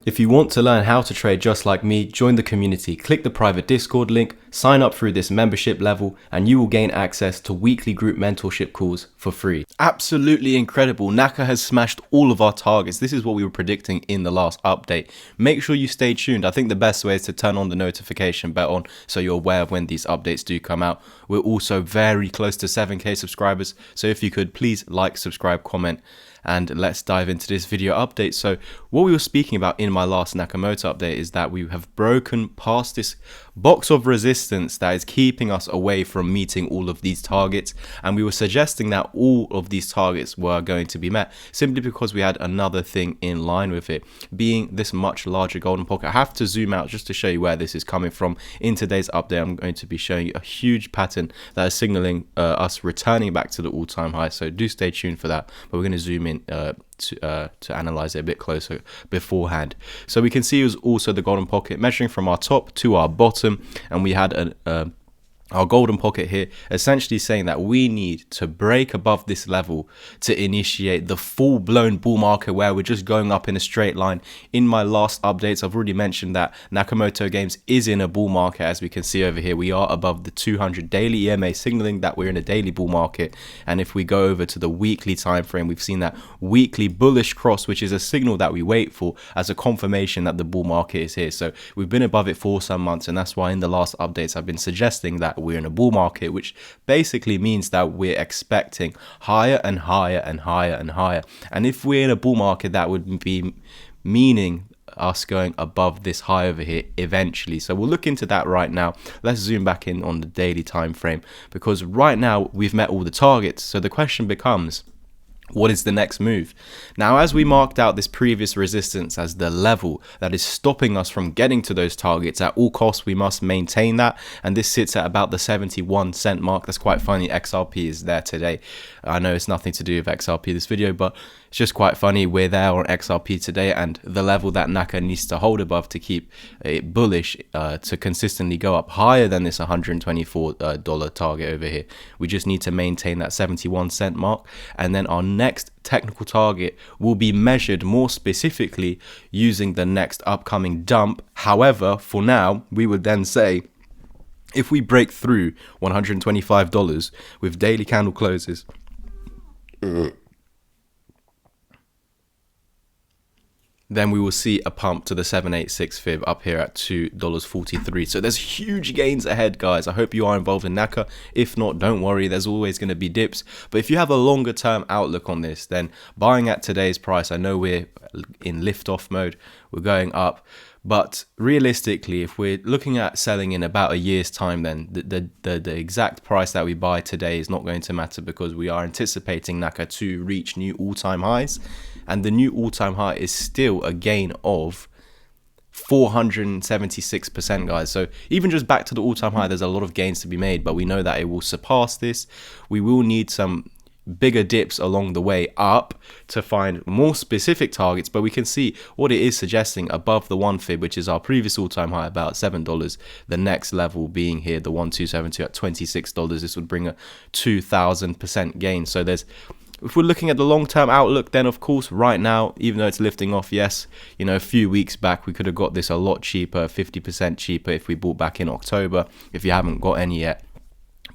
If you want to learn how to trade just like me, join the community, click the private Discord link, sign up through this membership level, and you will gain access to weekly group mentorship calls for free. Absolutely incredible. Naka has smashed all of our targets. This is what we were predicting in the last update. Make sure you stay tuned. I think the best way is to turn on the notification bell on so you're aware of when these updates do come out. We're also very close to 7k subscribers, so if you could please like, subscribe, comment, and let's dive into this video update. So what we were speaking about in my last Nakamoto update is that we have broken past this box of resistance that is keeping us away from meeting all of these targets, and we were suggesting that all of these targets were going to be met simply because we had another thing in line with it, being this much larger golden pocket. I have to zoom out just to show you where this is coming from. In today's update, I'm going to be showing you a huge pattern that is signaling us returning back to the all-time high, so do stay tuned for that, but we're going to zoom in to analyze it a bit closer beforehand. So we can see it was also the golden pocket measuring from our top to our bottom, and we had our golden pocket here essentially saying that we need to break above this level to initiate the full-blown bull market where we're just going up in a straight line. In my last updates, I've already mentioned that Nakamoto Games is in a bull market. As we can see over here, we are above the 200 daily EMA, signaling that we're in a daily bull market. And if we go over to the weekly time frame, we've seen that weekly bullish cross, which is a signal that we wait for as a confirmation that the bull market is here. So we've been above it for some months, and that's why in the last updates I've been suggesting that we're in a bull market, which basically means that we're expecting higher and higher and higher and higher. And if we're in a bull market, that would be meaning us going above this high over here eventually. So we'll look into that right now. Let's zoom back in on the daily time frame, because right now we've met all the targets. So the question becomes, what is the next move? Now, as we marked out this previous resistance as the level that is stopping us from getting to those targets, at all costs we must maintain that, and this sits at about the 71 cent mark. That's quite funny, XRP is there today. I know it's nothing to do with XRP this video, but it's just quite funny. We're there on XRP today, and the level that Naka needs to hold above to keep it bullish, to consistently go up higher than this $124 target over here. We just need to maintain that 71 cent mark, and then our next technical target will be measured more specifically using the next upcoming dump. However, for now, we would then say if we break through $125 with daily candle closes, then we will see a pump to the 786 fib up here at $2.43. So there's huge gains ahead, guys. I hope you are involved in Naka. If not, don't worry, there's always going to be dips. But if you have a longer term outlook on this, then buying at today's price, I know we're in lift-off mode, we're going up. But realistically, if we're looking at selling in about a year's time, then the exact price that we buy today is not going to matter, because we are anticipating Naka to reach new all-time highs. And the new all-time high is still a gain of 476%, guys. So even just back to the all-time high, there's a lot of gains to be made, but we know that it will surpass this. We will need some bigger dips along the way up to find more specific targets, but we can see what it is suggesting above the 1 fib, which is our previous all-time high, about $7. The next level being here, the 1272 at $26. This would bring a 2000% gain. So if we're looking at the long-term outlook, then of course right now, even though it's lifting off, yes, you know, a few weeks back we could have got this a lot cheaper, 50% cheaper if we bought back in October, if you haven't got any yet.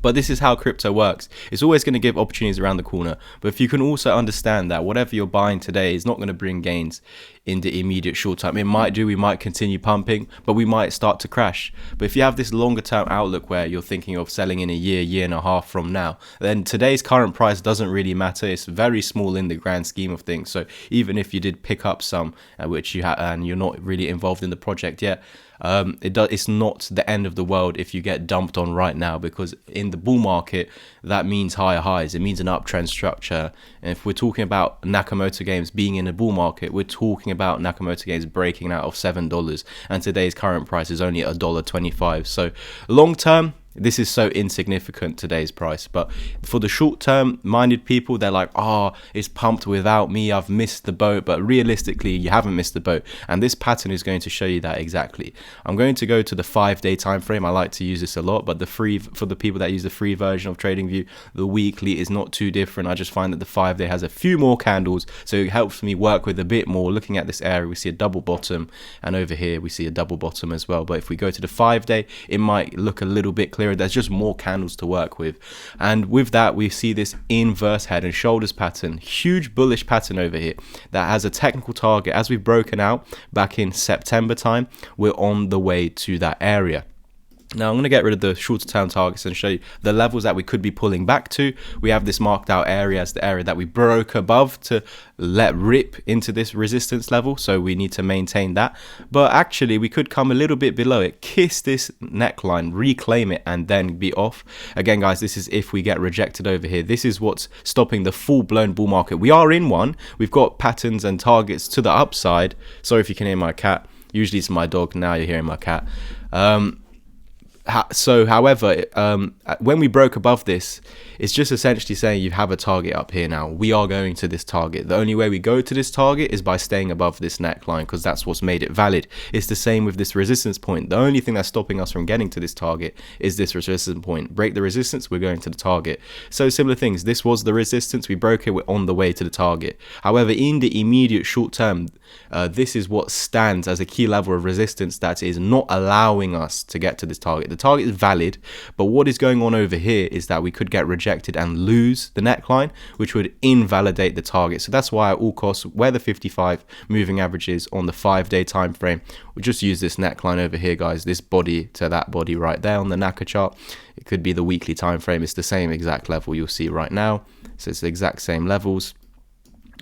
But this is how crypto works. It's always going to give opportunities around the corner. But if you can also understand that whatever you're buying today is not going to bring gains in the immediate short term. It might do, we might continue pumping, but we might start to crash. But if you have this longer term outlook where you're thinking of selling in a year and a half from now, then today's current price doesn't really matter. It's very small in the grand scheme of things. So even if you did pick up some, which you have, and you're not really involved in the project yet, it's not the end of the world if you get dumped on right now, because in the bull market that means higher highs, it means an uptrend structure. And if we're talking about Nakamoto Games being in a bull market, we're talking about Nakamoto Games breaking out of $7, and today's current price is only $1.25. So long term, This is so insignificant, today's price. But for the short term minded people, they're like, oh, it's pumped without me, I've missed the boat. But realistically, you haven't missed the boat, and this pattern is going to show you that exactly. I'm going to go to the 5-day time frame. I like to use this a lot, but the free, for the people that use the free version of TradingView, the weekly is not too different. I just find that the 5-day has a few more candles, so it helps me work with a bit more. Looking at this area, we see a double bottom, and over here we see a double bottom as well. But if we go to the 5-day, it might look a little bit clearer. There's just more candles to work with, and with that we see this inverse head and shoulders pattern, huge bullish pattern over here that has a technical target. As we've broken out back in September time, we're on the way to that area. Now I'm going to get rid of the shorter term targets and show you the levels that we could be pulling back to. We have this marked out area as the area that we broke above to let rip into this resistance level, so we need to maintain that. But actually we could come a little bit below it, kiss this neckline, reclaim it, and then be off. Again guys, this is if we get rejected over here. This is what's stopping the full-blown bull market. We are in one. We've got patterns and targets to the upside. Sorry if you can hear my cat. Usually it's my dog, now you're hearing my cat. However, when we broke above this, it's just essentially saying you have a target up here now. We are going to this target. The only way we go to this target is by staying above this neckline, because that's what's made it valid. It's the same with this resistance point. The only thing that's stopping us from getting to this target is this resistance point. Break the resistance, we're going to the target. So similar things. This was the resistance. We broke it. We're on the way to the target. However, in the immediate short term, this is what stands as a key level of resistance that is not allowing us to get to this target. The target is valid, but what is going on over here is that we could get rejected and lose the neckline, which would invalidate the target. So that's why at all costs, where the 55 moving average is on the 5-day time frame, we'll just use this neckline over here, guys, this body to that body right there on the Naka chart. It could be the weekly time frame. It's the same exact level you'll see right now, so it's the exact same levels.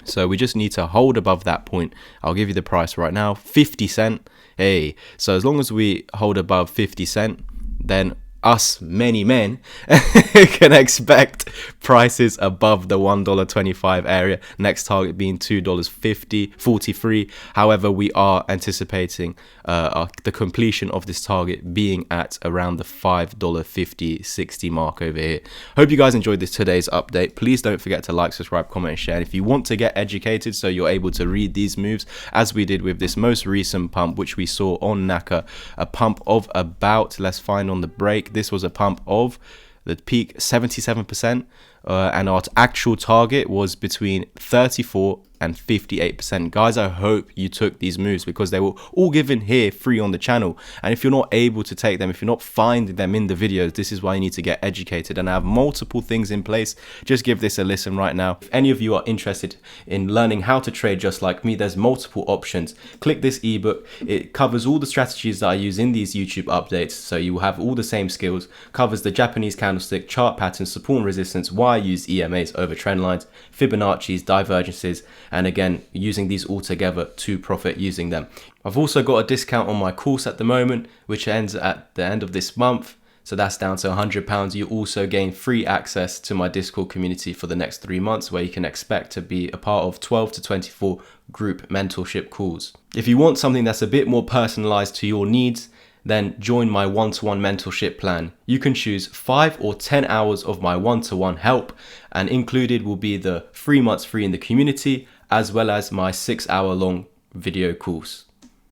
So we just need to hold above that point. I'll give you the price right now, 50 cent. Hey, so as long as we hold above 50 cent, then us many men can expect prices above the $1.25 area, next target being $2.43. However, we are anticipating the completion of this target being at around the $5.50-60 mark over here. Hope you guys enjoyed today's update. Please don't forget to like, subscribe, comment, and share. And if you want to get educated so you're able to read these moves, as we did with this most recent pump, which we saw on Naka, a pump of about, let's find on the break, this was a pump of the peak 77%, and our actual target was between 34 and 58%. Guys, I hope you took these moves, because they were all given here free on the channel, and if you're not able to take them, if you're not finding them in the videos, this is why you need to get educated. And I have multiple things in place. Just give this a listen right now. If any of you are interested in learning how to trade just like me, there's multiple options. Click this ebook. It covers all the strategies that I use in these YouTube updates, so you will have all the same skills. Covers the Japanese candlestick, chart patterns, support and resistance, why I use EMAs over trend lines, Fibonacci's, divergences, and again, using these all together to profit using them. I've also got a discount on my course at the moment, which ends at the end of this month. So that's down to £100. You also gain free access to my Discord community for the next 3 months, where you can expect to be a part of 12 to 24 group mentorship calls. If you want something that's a bit more personalized to your needs, then join my one-to-one mentorship plan. You can choose 5 or 10 hours of my one-to-one help, and included will be the 3 months free in the community, as well as my 6-hour long video course.